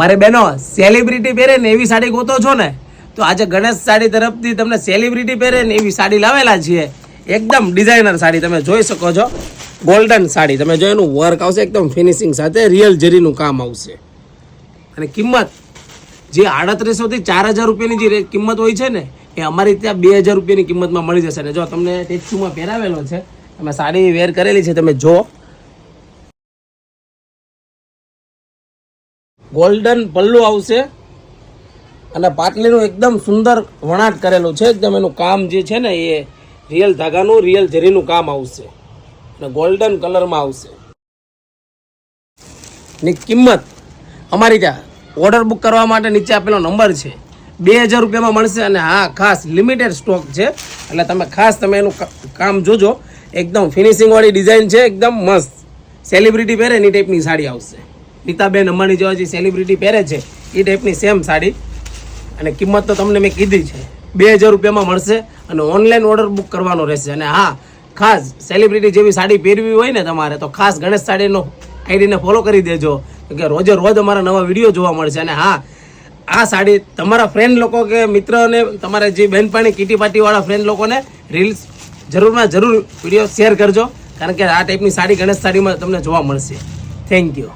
મારે બહેનો સેલિબ્રિટી પહેરે ને એવી સાડી ગોતો છો ને, તો આજે ગણેશ સાડી તરફથી તમને સેલિબ્રિટી પહેરે ને એવી સાડી લાવેલા છીએ. એકદમ ડિઝાઇનર સાડી તમે જોઈ શકો છો. ગોલ્ડન સાડી તમે જો, એનું વર્ક આવશે એકદમ ફિનિશિંગ સાથે, રિયલ જરીનું કામ આવશે. અને કિંમત જે 3800 થી 4000 રૂપિયાની જે કિંમત હોય છે ને, એ અમારી ત્યાં 2000 રૂપિયાની કિંમતમાં મળી જશે. ને જો તમને ટેક્સુમાં પહેરાવેલો છે, તમે સાડી વેર કરેલી છે, તમે જો ગોલ્ડન પલ્લુ આવશે અને પાટલીનું એકદમ સુંદર વણાટ કરેલું છે. એકદમ એનું કામ જે છે ને એ રિયલ ધાગાનું, રિયલ જરીનું કામ આવશે અને ગોલ્ડન કલરમાં આવશે. ની કિંમત અમારી ત્યાં ઓર્ડર બુક કરવા માટે નીચે આપેલો નંબર છે, 2000 રૂપિયામાં મળશે. અને હા, ખાસ લિમિટેડ સ્ટોક છે, એટલે તમે ખાસ તમે એનું કામ જોજો. એકદમ ફિનિશિંગ વાળી ડિઝાઇન છે, એકદમ મસ્ત. સેલિબ્રિટી પહેરે એ ટાઈપની સાડી આવશે. નીતાબેન અંબાણી જેવા જે સેલિબ્રિટી પહેરે છે એ ટાઈપની સેમ સાડી. અને કિંમત તો તમને મેં કીધી છે, 2000 રૂપિયામાં મળશે. અને ઓનલાઈન ઓર્ડર બુક કરવાનો રહેશે. અને હા, ખાસ સેલિબ્રિટી જેવી સાડી પહેરવી હોય ને તમારે, તો ખાસ ગણેશ સાડીનો આઈડીને ફોલો કરી દેજો, કે રોજે રોજ અમારા નવા વિડીયો જોવા મળશે. અને હા, આ સાડી તમારા ફ્રેન્ડ લોકો કે મિત્રને, તમારા જે બહેનપાણી કીટી પાર્ટીવાળા ફ્રેન્ડ લોકોને રીલ્સ જરૂરમાં જરૂર વિડીયો શેર કરજો, કારણ કે આ ટાઈપની સાડી ગણેશ સાડીમાં તમને જોવા મળશે. Thank you.